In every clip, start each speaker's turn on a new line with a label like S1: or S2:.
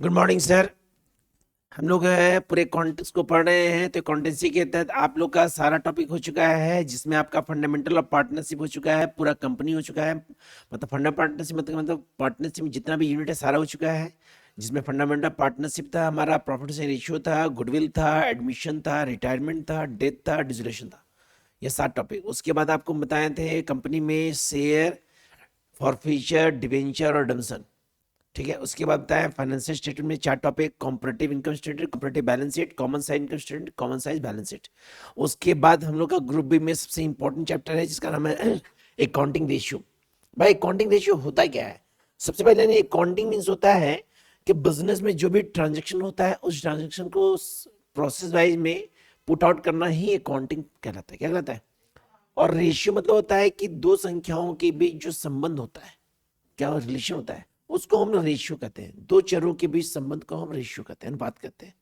S1: Good morning sir. हम लोग पूरे कॉन्टेक्स्ट को पढ़ रहे हैं। तो कॉन्टेंसी के तहत आप लोग का सारा टॉपिक हो चुका है, जिसमें आपका फंडामेंटल ऑफ पार्टनरशिप हो चुका है, पूरा कंपनी हो चुका है। मतलब फंडा पार्टनरशिप मतलब पार्टनरशिप में जितना भी यूनिट है सारा हो चुका है। जिसमें फंडामेंटल पार्टनरशिप था, हमारा प्रॉफिट शेयर रेशियो था, गुडविल था, एडमिशन था, रिटायरमेंट था, डेथ था, डिसोल्यूशन था। ये 7 टॉपिक। उसके बाद आपको बताए थे कंपनी में शेयर, फॉरफीचर, डिवेंचर और डमसन। ठीक है। उसके बाद बताया फाइनेंशियल स्टेटमेंट में 4 topic: comparative income statement, comparative balance sheet, common size income statement, common size balance sheet. उसके बाद हम लोग का ग्रुप बी में सबसे इंपॉर्टेंट चैप्टर है जिसका नाम है अकाउंटिंग रेशियो। भाई अकाउंटिंग रेशियो होता क्या है? सबसे पहले अकाउंटिंग मीन्स होता है कि बिजनेस में जो भी ट्रांजेक्शन होता है उस ट्रांजेक्शन को प्रोसेस वाइज में पुट आउट करना ही अकाउंटिंग कहलाता है। क्या कहलाता है? और रेशियो मतलब होता है कि दो संख्याओं के बीच जो संबंध होता है, क्या रिलेशन होता है, उसको हम रेशियो कहते हैं। दो चरों के बीच संबंध को हम रेशियो कहते हैं, अनुपात कहते हैं।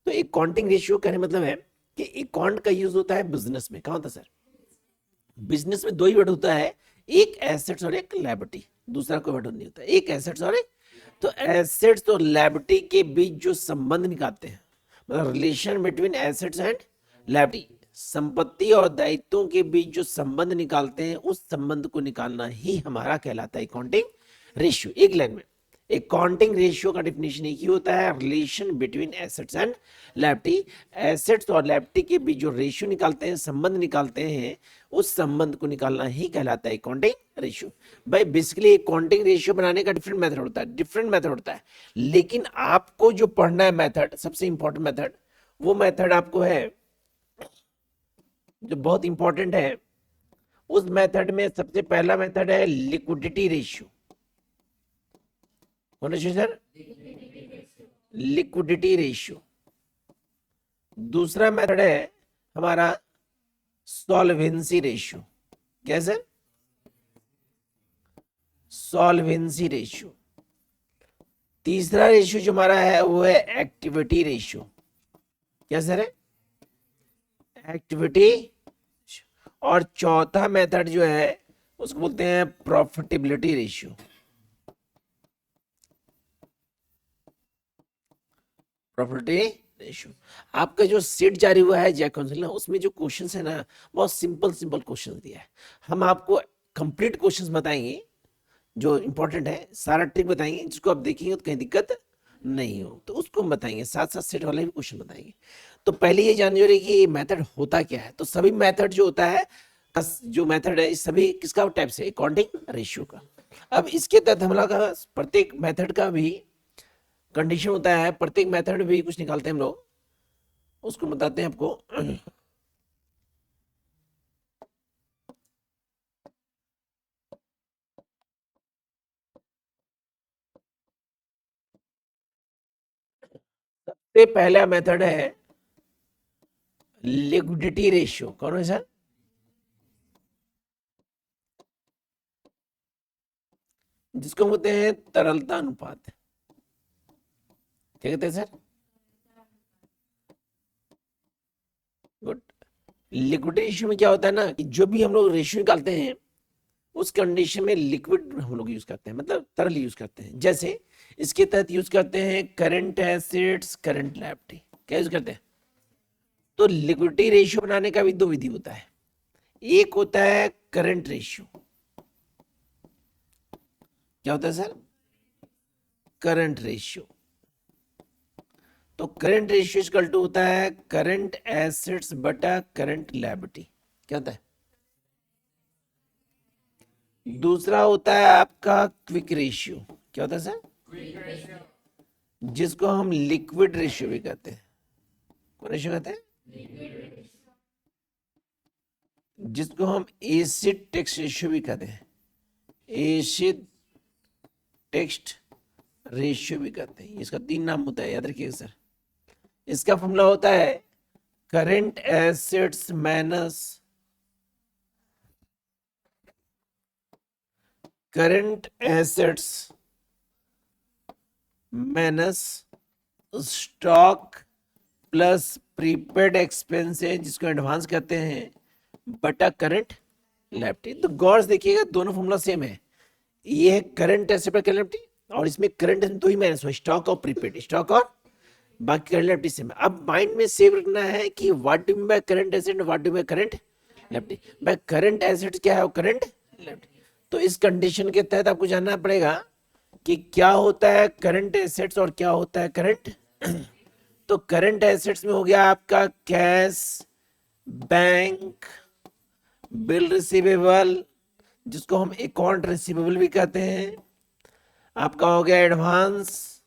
S1: तो अकाउंटिंग रेशियो कहने मतलब है कि अकाउंट का यूज होता है बिजनेस में। कहाँ होता है सर? बिजनेस में दो ही वर्ड होता है, एक एसेट्स और एक लायबिलिटी। दूसरा कोई वर्ड नहीं होता, एक एसेट्स और एक। तो एसेट्स और लायबिलिटी के बीच जो संबंध निकालते हैं, मतलब relation between assets and liability, संपत्ति और दायित्वों के बीच जो संबंध निकालते हैं, उस संबंध को निकालना ही हमारा कहलाता है अकाउंटिंग रेशियो। एक लाइन में अकाउंटिंग रेशियो का डिफिनेशन एक ही होता है, relation between assets and liability. Assets और लायबिलिटी के बीच जो रेशियो निकालते हैं, संबंध निकालते हैं, उस संबंध को निकालना ही कहलाता है अकाउंटिंग रेशियो। भाई बेसिकली अकाउंटिंग रेशियो बनाने का डिफरेंट मेथड होता है, डिफरेंट मेथड होता है। लेकिन आपको जो पढ़ना है मेथड, सबसे इंपॉर्टेंट मेथड, वो मेथड आपको है जो बहुत इंपॉर्टेंट है। उस मेथड में सबसे पहला मेथड है लिक्विडिटी रेशियो। होना चाहिए सर, लिक्विडिटी रेशियो। दूसरा मेथड है हमारा सॉल्वेंसी रेशियो। क्या सर? Solvency ratio. तीसरा रेशियो जो हमारा है वो है एक्टिविटी रेशियो। क्या सर है? एक्टिविटी। और चौथा मेथड जो है उसको बोलते हैं प्रॉफिटेबिलिटी रेशियो। Profitability ratio. आपका जो सेट जारी हुआ है जय काउंसिल, उसमें जो क्वेश्चन है ना, बहुत सिंपल सिंपल क्वेश्चन दिया है। हम आपको कंप्लीट क्वेश्चन बताएंगे जो इंपॉर्टेंट है, सारा ट्रिक बताएंगे, जिसको आप देखेंगे तो कहीं दिक्कत नहीं हो, तो उसको हम बताएंगे। साथ साथ सेट वाले भी क्वेश्चन बताएंगे। तो पहले ये जान लीजिए कि ये मेथड होता क्या है। तो सभी मेथड जो होता है, जो मेथड है, सभी किसका टाइप से? अकाउंटिंग रेशियो का। अब इसके तहत हम लोग का प्रत्येक मेथड का भी कंडीशन होता है, प्रत्येक मेथड भी कुछ निकालते हैं हम लोग, उसको बताते हैं आपको। सबसे पहला मेथड है लिक्विडिटी रेशियो। कौन है सर? जिसको बोलते हैं तरलता अनुपात। क्या कहते हैं सर? गुड। लिक्विड रेशियो में क्या होता है ना, कि जो भी हम लोग रेशियो निकालते हैं उस कंडीशन में लिक्विड हम लोग यूज करते हैं, मतलब तरल यूज करते हैं। जैसे इसके तहत यूज करते हैं करंट एसेट्स, करंट लायबिलिटी। क्या यूज करते हैं? तो लिक्विडिटी रेशियो बनाने का भी दो विधि होता है। एक होता है करंट रेशियो। क्या होता है सर? Current ratio. तो करंट रेशियो इक्वल टू होता है करंट एसेट्स बटा करंट लायबिलिटी। क्या होता है? दूसरा होता है आपका क्विक रेशियो। क्या होता है सर? जिसको हम लिक्विड रेशियो भी कहते हैं। कौन रेशियो कहते हैं? जिसको हम एसिड टेक्स्ट रेशियो भी कहते हैं। एसिड टेक्स्ट रेशियो भी कहते हैं। इसका 3 नाम होता है, याद रखिएगा सर। इसका फॉर्मूला होता है current assets minus current assets minus stock plus prepaid expenses, जिसको एडवांस कहते हैं, बटा करंट लायबिलिटी। तो गौर से देखिएगा दोनों फॉर्मूला सेम है। ये है करंट एसेट पर करंट लायबिलिटी, और इसमें करंट दो ही माइनस हुआ, स्टॉक और प्रीपेड, स्टॉक और बाकी करंट लायबिलिटी सेम। अब माइंड में सेव रखना है कि what do mean by current asset, what do mean by current liability. By current asset क्या है, करंट लायबिलिटी। तो इस कंडीशन के तहत आपको जानना पड़ेगा कि क्या होता है करंट एसेट्स और क्या होता है करंट। तो करंट एसेट्स में हो गया आपका कैश, बैंक, बिल रिसीवेबल जिसको हम अकाउंट रिसीवेबल भी कहते हैं, आपका हो गया एडवांस,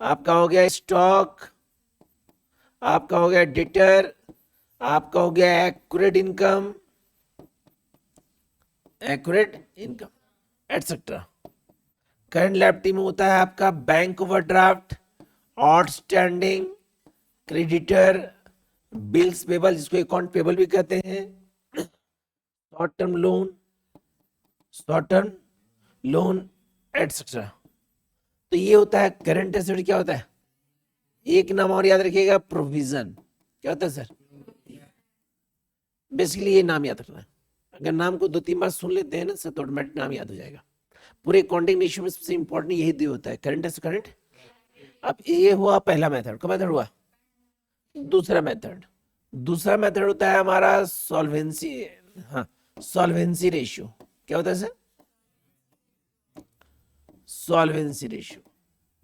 S1: आपका हो गया स्टॉक, आपका हो गया डेटर, आपका हो गया accurate income, etcetera. Current liability में होता है आपका bank overdraft, outstanding, creditor, bills payable जिसको अकाउंट पेबल भी कहते हैं, शॉर्ट टर्म लोन एटसेट्रा। तो ये होता है करंट एसेट। क्या होता है, एक नाम और याद रखिएगा, प्रोविजन। क्या होता है सर, बेसिकली ये नाम याद रखना है। अगर नाम को 2-3 बार सुन लेते हैं ना सर तो ऑटोमेटिक नाम याद हो जाएगा। पूरे अकाउंटिंग रेशियो में सबसे इंपॉर्टेंट यही दो होता है, करंट एसेट करंट। अब ये हुआ पहला मेथड। का मेथड हुआ दूसरा मेथड होता है हमारा सॉल्वेंसी। हाँ, सॉल्वेंसी रेशियो। क्या होता है सर, सॉल्वेंसी रेशियो।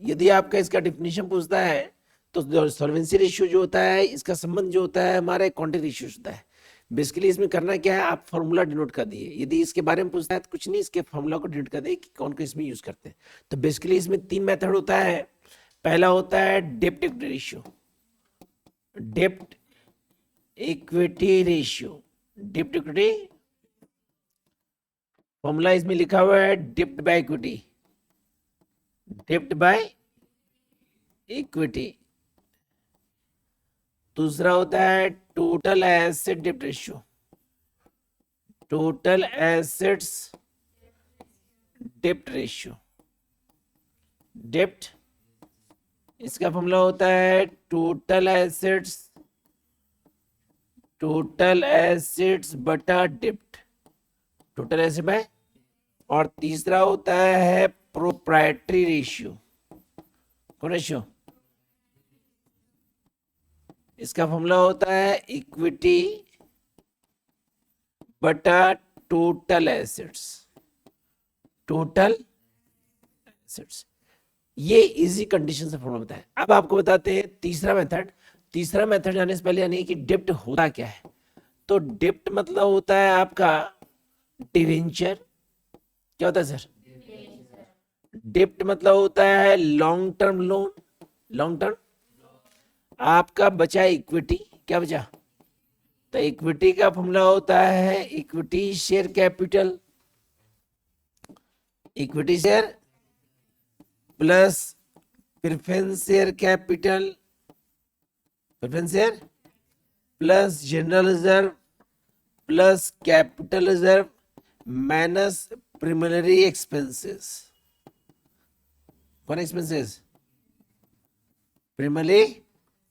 S1: यदि आपका इसका डिफिनेशन पूछता है तो सॉल्वेंसी रेशियो जो होता है इसका संबंध जो होता है हमारे अकाउंटिंग रेशियो से होता है। बेसिकली इसमें करना क्या है, आप फॉर्मूला डिनोट कर दिए। यदि इसके बारे में पूछता है तो कुछ नहीं, इसके फॉर्मूला को डिनोट कर दिए कि कौन को इसमें यूज करते हैं। तो बेसिकली इसमें 3 मेथड होता है। पहला होता है डेप्ट इक्विटी रेशियो, डेप्ट इक्विटी रेशियो, डेप्ट इक्विटी। फॉर्मूला इसमें लिखा हुआ है डेप्ट by equity, dept by equity. दूसरा होता है टोटल एसेट डेप्ट रेशियो, टोटल एसेट्स डेप्ट रेशियो, डेप्ट। इसका फॉर्मूला होता है टोटल एसेट्स बटा डेप्ट, टोटल एसेट बाय। और तीसरा होता है प्रोप्राइटरी रेशियो। कौन रेशियो, इसका फॉर्मूला होता है इक्विटी बटा टोटल एसेट्स, टोटल एसेट्स। ये इजी कंडीशन से फॉर्मूला बताया। अब आपको बताते हैं तीसरा मेथड जाने से पहले यानी कि डेप्ट होता क्या है। तो डेप्ट मतलब होता है आपका डिवेंचर। क्या होता है सर, डेप्ट मतलब होता है long term loan, long term. आपका बचा इक्विटी, क्या बचा, तो इक्विटी का फॉर्मूला होता है equity share capital, equity share plus preference share capital, preference share plus general reserve plus capital reserve minus preliminary expenses. कौन एक्सपेंसेस, प्रीलिमिनरी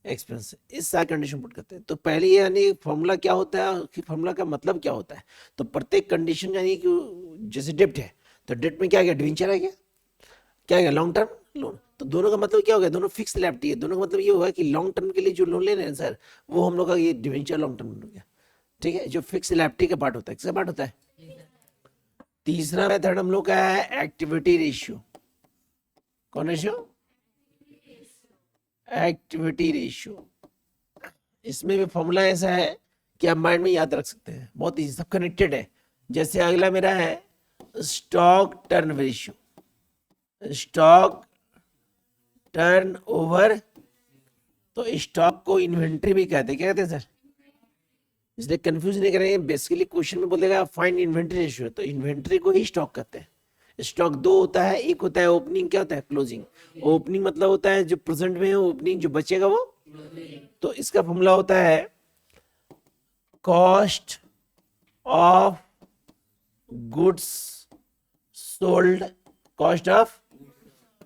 S1: एक्सपेंस। इस सारी कंडीशन पुट करते हैं। तो पहले यानी फॉर्मूला क्या होता है कि फॉर्मूला का मतलब क्या होता है। तो प्रत्येक कंडीशन यानी कि जैसे डेप्ट है तो डेप्ट में क्या गया, डिवेंचर आ गया, क्या गया, लॉन्ग टर्म लोन। तो दोनों का मतलब क्या हो गया, दोनों फिक्स लायबिलिटी है। दोनों का मतलब ये होगा कि लॉन्ग टर्म के लिए जो लोन ले रहे हैं सर वो हम लोग का ये डिवेंचर लॉन्ग टर्म हो गया। ठीक है, जो फिक्स लायबिलिटी का पार्ट होता है, किसका पार्ट होता है। तीसरा मेथड हम लोग का है एक्टिविटी रेशियो। कौन रेशियो, एक्टिविटी रेशियो। इसमें भी फॉर्मूला ऐसा है कि आप माइंड में याद रख सकते हैं, बहुत इजी, सब कनेक्टेड है। जैसे अगला मेरा है stock turn ratio, stock turn over. तो स्टॉक को इन्वेंट्री भी कहते हैं। क्या कहते हैं सर, इसलिए कंफ्यूज नहीं करेंगे। बेसिकली क्वेश्चन में बोलेगा फाइंड इन्वेंट्री रेशियो, तो इन्वेंट्री को ही स्टॉक कहते हैं। स्टॉक दो होता है, एक होता है ओपनिंग, क्या होता है क्लोजिंग। ओपनिंग मतलब होता है जो प्रेजेंट में है, ओपनिंग जो बचेगा वो। तो इसका फॉर्मूला होता है cost of goods sold, cost of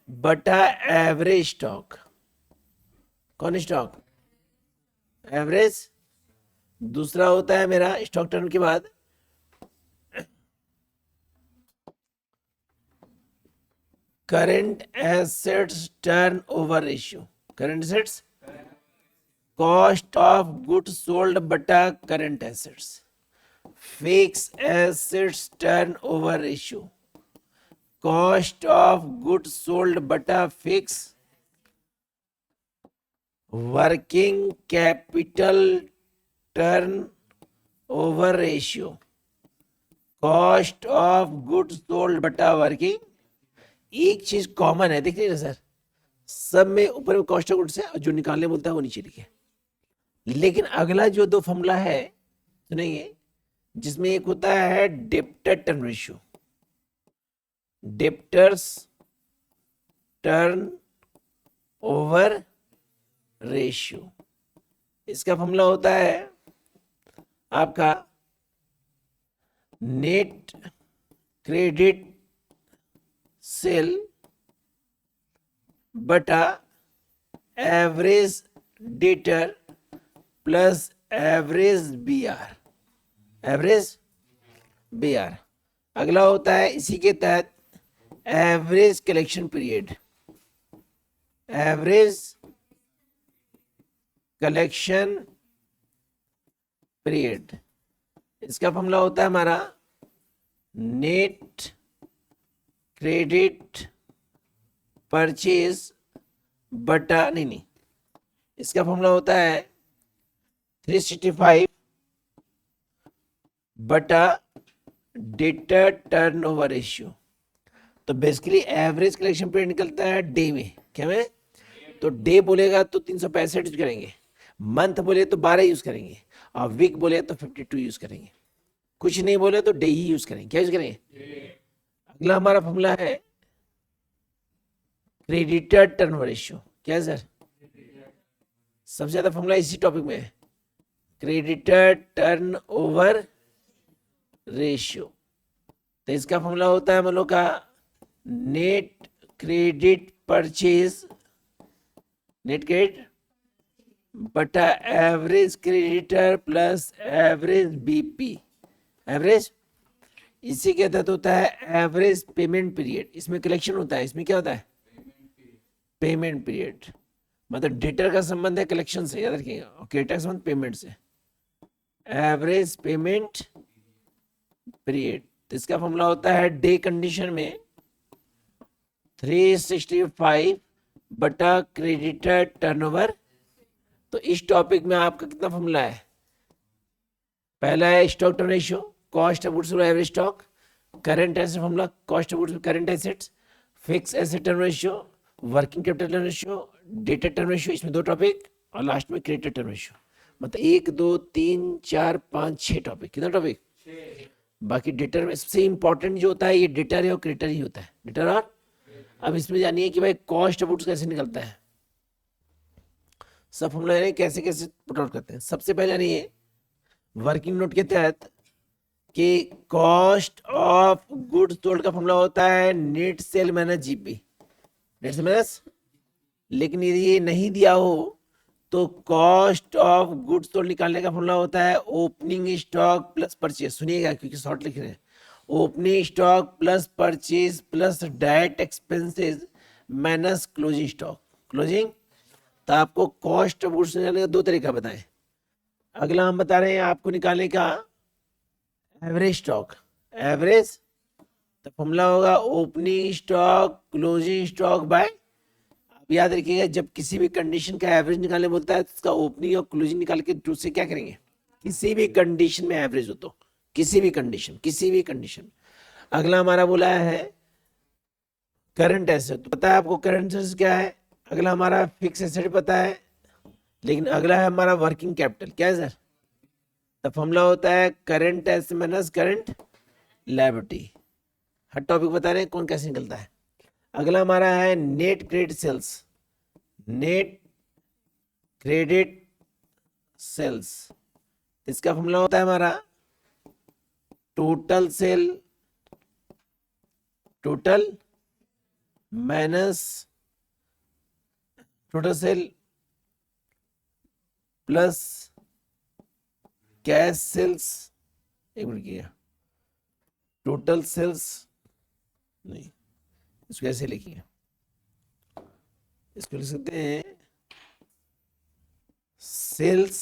S1: बटा एवरेज स्टॉक। कौन स्टॉक, एवरेज। दूसरा होता है मेरा स्टॉक टर्न के बाद current assets turnover ratio, current assets cost of goods sold बटा current assets, fix assets turnover ratio, cost of goods sold बटा fix working capital turnover ratio, cost of goods sold बटा working. एक चीज common है, देख लीजिए sir, सब में ऊपर में कॉस्ट ऑफ गुड्स है और जो निकालने बोलता है वो नीचे लिखे। लेकिन अगला जो दो फॉर्मूला है सुनेंगे, जिसमें एक होता है debtor turn ratio, debtors turnover ratio, इसका फॉर्मूला होता है आपका नेट क्रेडिट सेल बटा average debtor plus average BR, average BR. अगला होता है इसी के तहत average collection period, average collection period, इसका फॉर्मूला होता है हमारा नेट क्रेडिट परचेज बटा नहीं, इसका फॉर्मूला होता है 365 बटा डेटर टर्नओवर रेशियो। तो बेसिकली एवरेज कलेक्शन पीरियड निकलता है डे में, क्या में? तो डे बोलेगा तो 365 यूज करेंगे, मंथ बोले तो 12 यूज करेंगे, और वीक बोले तो 52 यूज करेंगे, कुछ नहीं बोले तो डे ही यूज करेंगे। क्या यूज करेंगे? अगला हमारा फॉर्मूला है क्रेडिटर टर्नओवर रेशियो। क्या सर? सबसे ज्यादा फॉर्मूला इसी टॉपिक में है, क्रेडिटर टर्नओवर रेशियो। तो इसका फॉर्मूला होता है हम लोग का net credit purchase, net credit बटा average creditor plus average BP, average. इसी के तहत होता है एवरेज पेमेंट पीरियड, इसमें कलेक्शन होता है, इसमें क्या होता है? Payment period. मतलब डेटर का संबंध है कलेक्शन से, याद रखिएगा, और क्रेडिटर का संबंध पेमेंट से, एवरेज पेमेंट पीरियड। तो इसका फॉर्मूला होता है डे कंडीशन में 365 बटा क्रेडिटर टर्नओवर। तो इस टॉपिक में आपका कितना फॉर्मूला है? पहला है stock turn ratio, cost of goods average stock, current asset formula cost of goods current assets, fix asset turn ratio, working capital turn ratio, data turn ratio, इसमें 2 topic, और लास्ट में creditor turn ratio. मतलब 1 2 3 4 5 6 topic. कितना topic? बाकी debtor में सबसे important जो होता है ये डेटर और क्रेडिटर ही होता है, डेटर और। अब इसमें जानिए कि भाई कॉस्ट ऑफ गुड्स कैसे निकलता है, सब फॉर्मूला कैसे कैसे पुट आउट करते हैं। सबसे पहले जानिए वर्किंग नोट के तहत कि कॉस्ट ऑफ गुड्स सोल्ड का फॉर्मूला होता है net cell minus GP, net cell minus. लेकिन यदि ये नहीं दिया हो तो कॉस्ट ऑफ गुड्स सोल्ड निकालने का फॉर्मूला होता है ओपनिंग स्टॉक प्लस परचेज। सुनिएगा क्योंकि शॉर्ट लिख रहे हैं, opening stock plus purchase plus direct expenses minus closing stock, closing. तो आपको कॉस्ट ऑफ गुड्स निकालने का 2 तरीका बताएं। अगला हम बता रहे हैं आपको निकालने का एवरेज स्टॉक, एवरेज। तो फॉर्मूला होगा opening stock closing stock by. आप याद रखिएगा जब किसी भी कंडीशन का एवरेज निकालने बोलता है तो उसका ओपनिंग और क्लोजिंग निकाल के टू से क्या करेंगे? किसी भी कंडीशन में एवरेज हो तो, किसी भी कंडीशन, किसी भी कंडीशन। अगला हमारा बोला है करंट एसेट, तो पता है आपको करंट एसेट क्या है। अगला हमारा फिक्स एसेट पता है, लेकिन अगला है हमारा वर्किंग कैपिटल। क्या है सर? तो फॉर्मूला होता है current asset minus current liability. हर टॉपिक बता रहे हैं कौन कैसे निकलता है। अगला हमारा है net credit sales, net credit sales. इसका फॉर्मूला होता है हमारा total sale, total minus total sale plus cash sales. एक मिनट किया, टोटल सेल्स नहीं, इसको ऐसे लिखिए, इसको लिख सकते हैं sales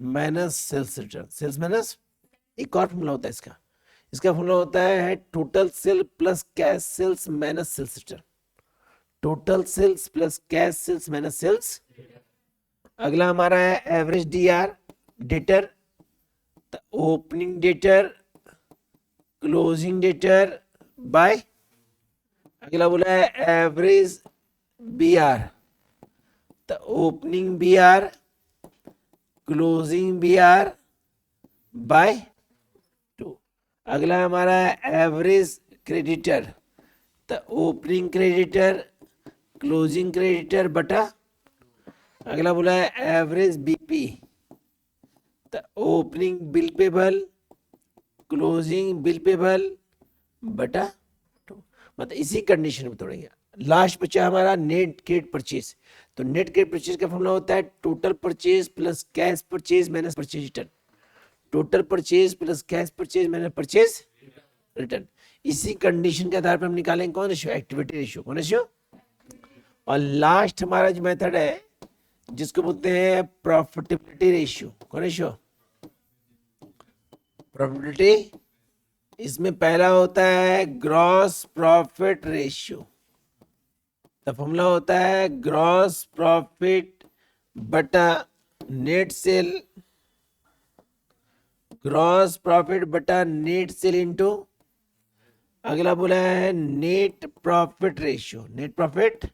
S1: minus sales return. Sales minus, एक और फॉर्मूला होता है इसका, इसका फॉर्मूला होता है total sale plus cash sales minus sales return. Total sales plus cash sales minus sales. अगला हमारा है average D R, debtor, opening debtor, closing debtor by, अगला बोला है एवरेज बी आर, तो opening B R, closing B R by 2। अगला हमारा है एवरेज क्रेडिटर, तो ओपनिंग क्रेडिटर, क्लोजिंग क्रेडिटर बटा, अगला बोला है एवरेज बीपी, तो opening bill payable, closing bill payable बटा 2। मतलब इसी कंडीशन में तोड़ेंगे। लास्ट बचा हमारा नेट क्रेडिट परचेज, तो नेट क्रेडिट परचेज का फॉर्मूला होता है total purchase plus cash purchase minus purchase return. Total purchase plus cash purchase minus purchase return. इसी कंडीशन के आधार पर हम निकालेंगे कौन रेशियो, एक्टिविटी रेशियो। कौन रेशियो? और लास्ट हमारा जो मेथड है जिसको बोलते हैं प्रॉफिटेबिलिटी रेशियो। कौन रेशियो? प्रॉफिटेबिलिटी। इसमें पहला होता है ग्रॉस प्रॉफिट रेशियो, तो फॉर्मूला होता है ग्रॉस प्रॉफिट बटा नेट सेल, ग्रॉस प्रॉफिट बटा नेट सेल इनटू, अगला बोला है net profit ratio, net profit,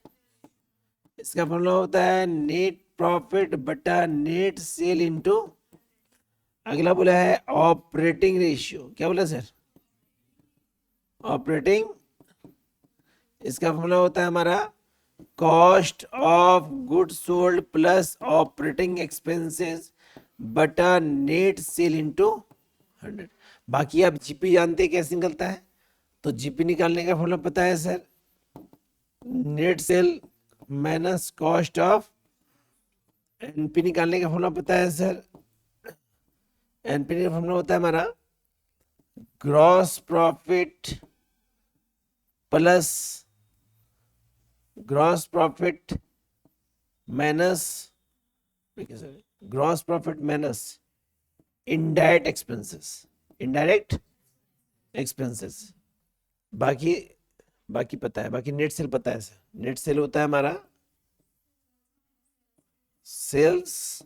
S1: इसका फॉर्मूला होता है नेट प्रॉफिट बटा नेट सेल इनटू, अगला बोला है ऑपरेटिंग रेशियो। क्या बोला सर? ऑपरेटिंग, इसका फॉर्मूला होता है हमारा cost of good sold plus operating expenses बटा नेट सेल इनटू 100। बाकी आप जीपी जानते हैं कैसे निकलता है, तो जीपी निकालने का फॉर्मूला पता है sir, net cell minus cost of, NP निकालने का फॉर्मूला पता है सर, एनपी का फॉर्मूला होता है हमारा gross profit plus gross profit minus, gross profit minus indirect expenses, indirect expenses. बाकी पता है, बाकी नेट सेल पता है सर। नेट सेल होता है हमारा सेल्स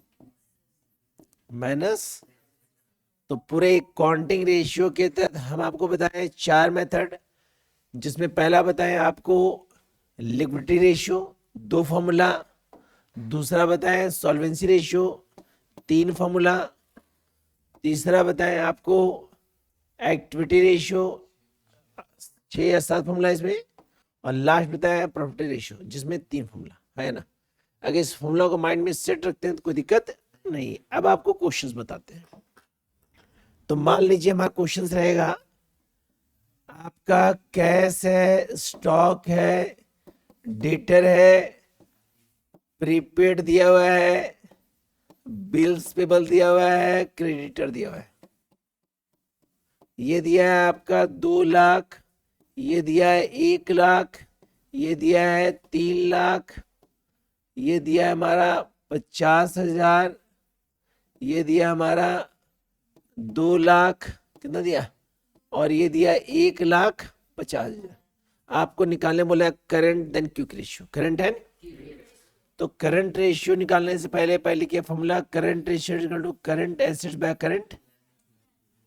S1: माइनस, तो पूरे काउंटिंग रेशियो के तहत हम आपको बताएं 4 मेथड, जिसमें पहला बताएं आपको लिक्विडिटी रेशियो, 2 फॉर्मूला, दूसरा बताएं सॉल्वेंसी रेशियो, 3 फॉर्मूला, तीसरा बताएं आपको एक्टिविटी रेशियो, 6 या 7 फॉर्मूला इसमें, और लास्ट बताया प्रॉफिट रेशियो जिसमें 3 फॉर्मूला है ना। अगर इस फॉर्मूला को माइंड में सेट रखते हैं तो कोई दिक्कत नहीं। अब आपको क्वेश्चंस बताते हैं। तो मान लीजिए हमारा क्वेश्चंस रहेगा, आपका कैश है, स्टॉक है, डेटर है, प्रीपेड दिया हुआ है, बिल्स पेबल दिया हुआ है, क्रेडिटर दिया हुआ है। ये दिया है आपका 2 लाख, ये दिया है 1 लाख, ये दिया है 3 लाख, ये दिया है हमारा 50,000, ये दिया हमारा 2 लाख, कितना दिया, और ये दिया 1,50,000। आपको निकालने बोला current then quick ratio, current है। तो करंट रेशियो निकालने से पहले क्या formula, current ratio equal to current assets by current.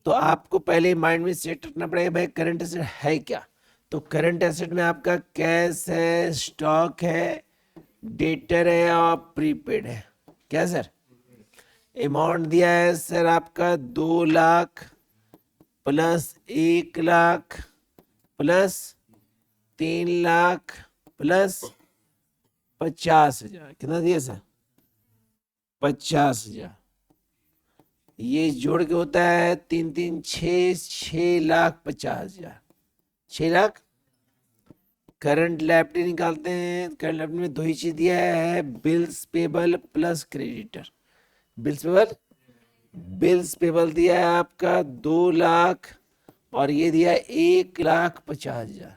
S1: तो आपको पहले माइंड में सेट रखना पड़ेगा भाई करंट एसेट है क्या। तो करंट एसेट में आपका कैश है, स्टॉक है, डेटर है और प्रीपेड है। क्या सर? अमाउंट दिया है सर आपका 2 lakh plus 1 lakh plus 3 lakh plus 50,000। कितना दिया सर? 50,000। ये जोड़ के होता है 3 3 6, 6,50,000, 6 लाख। करंट लायबिलिटी निकालते हैं। करंट लायबिलिटी में 2 ही चीज दिया है, bills payable plus creditor. Bills payable, bills payable दिया है आपका 2 लाख और ये दिया 1,50,000।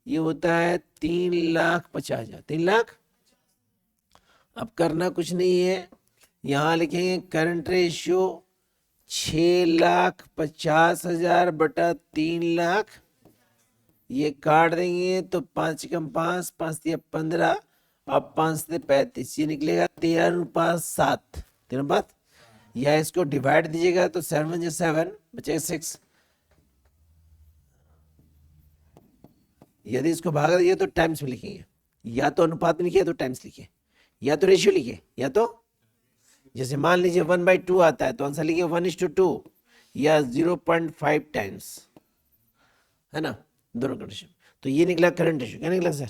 S1: ये होता है 3,50,000, 3,00,000। अब करना कुछ नहीं है, यहाँ लिखेंगे करंट रेशियो 6,50,000 बटा 3,00,000, ये काट देंगे तो 5 कम 5, 5 दिया 15, अब 5 से 35, ये निकलेगा 13/7, 13 या इसको डिवाइड दीजिएगा तो 7 × 7 बचेगा 6। यदि इसको भाग दीजिए तो टाइम्स में लिखेंगे, या तो अनुपात में लिखिए तो टाइम्स लिखिए, या तो रेशियो लिखिए, या तो जैसे मान लीजिए 1/2 आता है तो आंसर लिखिए 1:2 या 0.5 टाइम्स, है ना, दोनों कंडीशन। तो ये निकला करंट रेशियो। क्या निकला सर?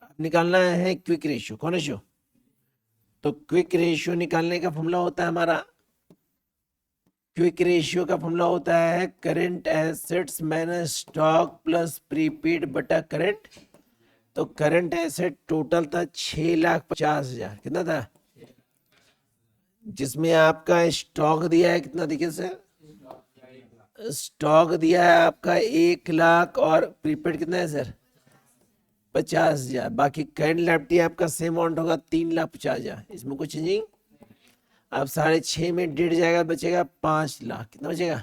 S1: अब निकालना है क्विक रेशियो। कौन रेशियो? तो क्विक रेशियो निकालने का फॉर्मूला होता है हमारा, क्विक रेशियो का फॉर्मूला होता है current assets minus stock plus prepaid बटा करंट। तो करंट एसेट टोटल था 6,50,000, कितना था? जिसमें आपका स्टॉक दिया है कितना, देखिए सर, स्टॉक दिया है आपका 1,00,000 और प्रीपेड कितना है सर? 50,000। बाकी करंट लायबिलिटी आपका सेम अमाउंट होगा 3,50,000, इसमें कुछ चेंजिंग। अब 6.5 में 1.5 जाएगा, बचेगा 5,00,000, कितना बचेगा?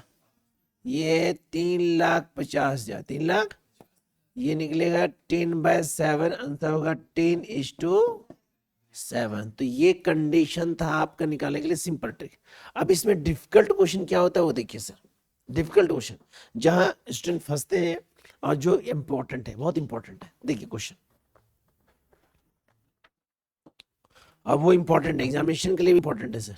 S1: ये 3,50,000, 3,00,000, ये निकलेगा 10/7, आंसर होगा 10:7। तो ये कंडीशन था आपका निकालने के लिए, सिंपल ट्रिक। अब इसमें डिफिकल्ट क्वेश्चन क्या होता है वो देखिए सर, डिफिकल्ट क्वेश्चन जहां स्टूडेंट फंसते हैं और जो इंपॉर्टेंट है, बहुत इंपॉर्टेंट है। देखिए क्वेश्चन, अब वो इंपॉर्टेंट है, एग्जामिनेशन के लिए भी इंपॉर्टेंट है सर।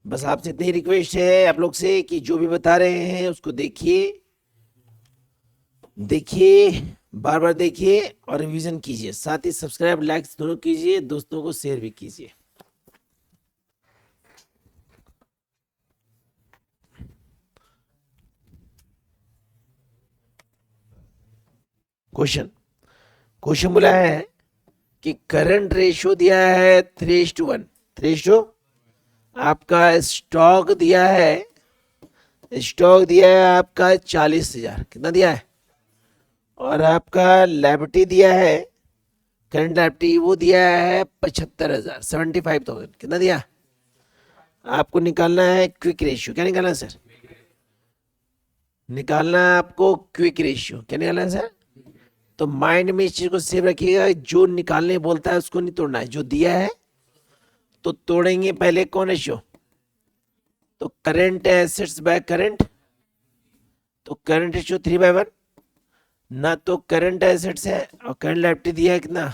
S1: बस आपसे इतनी रिक्वेस्ट है आप लोग से कि जो भी बता रहे हैं उसको देखिए, देखिए, बार बार देखिए और रिवीजन कीजिए, साथ ही सब्सक्राइब लाइक्स दोनों कीजिए, दोस्तों को शेयर भी कीजिए। क्वेश्चन, क्वेश्चन बोला है कि करंट रेशियो दिया है 3:1, 3:, आपका स्टॉक दिया है, स्टॉक दिया है आपका 40,000, कितना दिया है? और आपका लायबिलिटी दिया है, करंट लायबिलिटी वो दिया है 75,000, 75,000, कितना दिया? आपको निकालना है क्विक रेशियो। क्या निकालना है सर? निकालना है आपको क्विक रेशियो। क्या निकालना है सर? तो माइंड में इस चीज को सेव रखिएगा, जो निकालने बोलता है उसको नहीं तोड़ना है, जो दिया है तो तोड़ेंगे पहले। कौन रेशियो? तो करंट एसेट्स बाय करंट, तो करंट रेशियो 3/1 ना, तो करंट एसेट्स है और करंट लायबिलिटी दिया है कितना?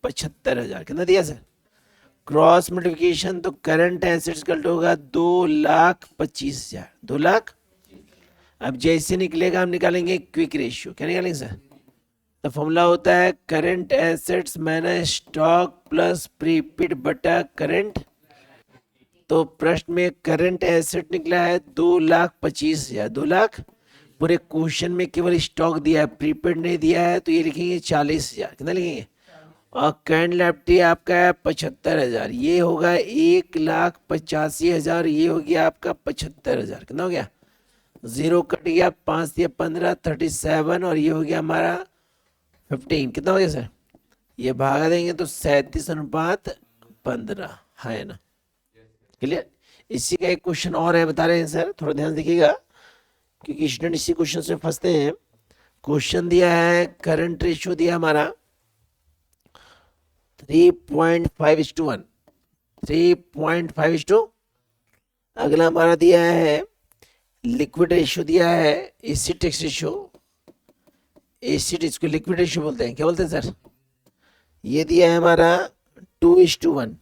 S1: 75,000, कितना दिया सर? क्रॉस मल्टीप्लिकेशन, तो करंट एसेट्स का होगा 2,25,000, 2,00,000। अब जैसे निकलेगा हम निकालेंगे क्विक रेशियो। क्या निकालेंगे सर? तो फॉर्मूला होता है current assets minus stock plus prepaid बटा करंट। तो प्रश्न में करंट एसेट निकला है 2,25,000, 2,00,000। पूरे क्वेश्चन में केवल स्टॉक दिया है, प्रीपेड नहीं दिया है, तो ये लिखेंगे 40,000, कितना लिखेंगे? और करंट लायबिलिटी आपका है 75,000, ये होगा 1,85,000, ये हो गया आपका 75,000, कितना हो गया? 0 कट गया, 5 दिया 15, 37, और ये हो गया हमारा 15, कितना हो गया सर? ये भागा देंगे तो 37:15, है ना, क्लियर? इसी का एक क्वेश्चन और है, बता रहे हैं सर, थोड़ा ध्यान देखिएगा क्योंकि स्टूडेंट इसी क्वेश्चन से फंसते हैं। क्वेश्चन दिया है करंट रेशियो दिया हमारा 3.5:1, 3.5:, अगला हमारा दिया है लिक्विड रेशियो दिया है एसिड टेक्स रेशियो, एसिड इसको लिक्विड रेशियो बोलते हैं। क्या बोलते हैं सर? ये दिया है हमारा 2:1,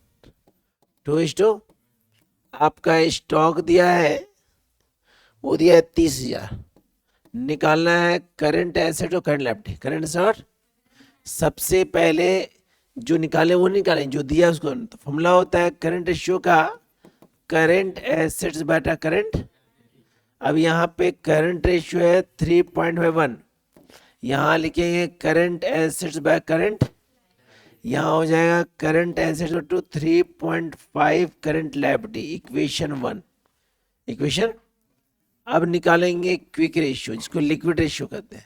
S1: 2:, आपका स्टॉक दिया है वो दिया है 30,000। निकालना है करंट एसेट और करंट लायबिलिटी। करंट एसेट सबसे पहले जो निकाले वो निकालें, जो दिया उसको। तो फॉर्मूला होता है करंट रेशियो का करंट एसेट्स बटा करंट। अब यहाँ पे करंट रेशियो है 3.1, यहाँ लिखेंगे करंट एसेट्स बाय करंट, यहाँ हो जाएगा current assets to 3.5 current liability, equation 1, equation अब निकालेंगे क्विक रेशियो, जिसको लिक्विड रेशियो कहते हैं।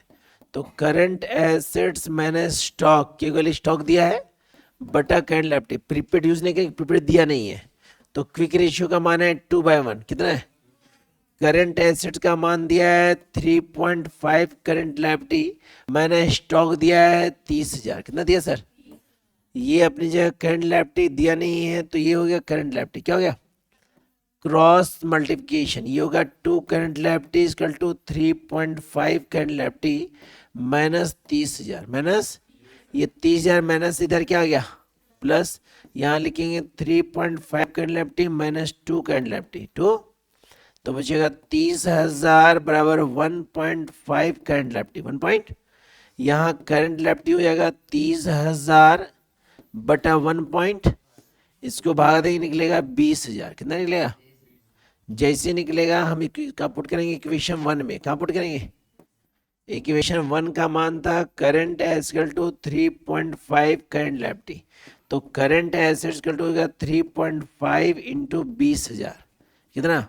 S1: तो करंट एसेट्स माइनस स्टॉक, केवल स्टॉक दिया है बटा करंट लायबिलिटी, प्रीपेड यूज नहीं किया, प्रीपेड दिया नहीं है। तो क्विक रेशियो का मान है 2/1, कितना है? करंट एसेट्स का मान दिया है 3.5 करंट लायबिलिटी, मैंने स्टॉक दिया है 30,000, कितना दिया सर? ये अपनी जगह करंट लायबिलिटी दिया नहीं है, तो ये हो गया करंट लायबिलिटी, क्या हो गया? क्रॉस मल्टीप्लिकेशन, ये होगा 2 current liability equal to 3.5 current liability minus 30,000, minus ये 30,000 माइनस इधर क्या आ गया प्लस, यहाँ लिखेंगे 3.5 current liability minus 2 current liability 2, तो बचेगा 30,000 बराबर 1.5 करंट लायबिलिटी 1 पॉइंट, यहाँ करंट लायबिलिटी हो जाएगा 30,000 बटा 1 पॉइंट, इसको भागा देंगे निकलेगा 20,000, कितना निकलेगा? जैसे निकलेगा हम कहाँ पुट करेंगे? इक्वेशन 1 में। कहाँ पुट करेंगे? इक्वेशन 1 का मान था current asset to 3.5 current liability, तो करंट एसेट टू होगा 3.5 इंटू 20,000, कितना?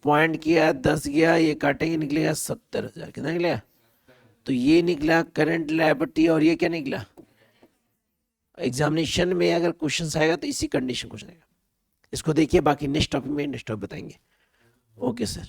S1: पॉइंट किया 10 गया, ये काटेंगे निकलेगा 70,000, कितना निकलेगा? तो ये निकला करंट लायबिलिटी, और ये क्या निकला? एग्जामिनेशन में अगर क्वेश्चन आएगा तो इसी कंडीशन क्वेश्चन आएगा। इसको देखिए, बाकी नेक्स्ट टॉपिक में नेक्स्ट टॉपिक बताएंगे। Okay sir.